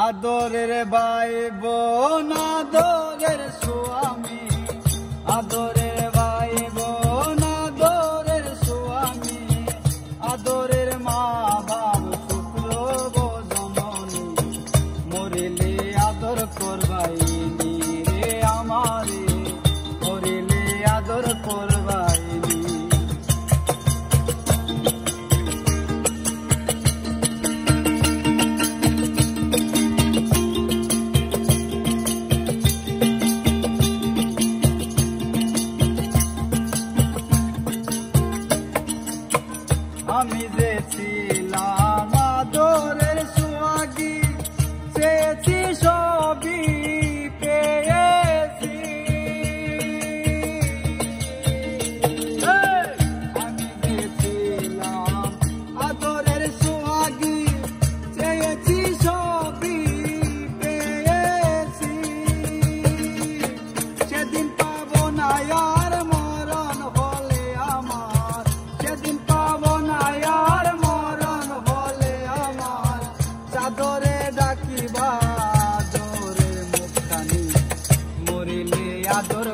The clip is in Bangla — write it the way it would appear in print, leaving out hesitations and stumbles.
আদরের ভাই বোন আদরের স্বামী, আদরের ভাই বোন আদরের স্বামী, আদরের মা বাপ শুক্র গো জননী, মরিলে আদর করবাইনি রে আমারে, মরিলে আদর করবাইনি। আমি যে ছিলাম আদরের সোহাগী, চেয়েছি সবই পেয়েছি। আমি যে ছিলাম আদরের সোহাগী, চেয়েছি সবই পেয়েছি। সেদিন পাবো না আর মরণ হলে আমার, সেদিন পাবো না আর মরণ হলে আমার, চাদরে ডাকিবা আদরের মুখখানি, মরিলে আদর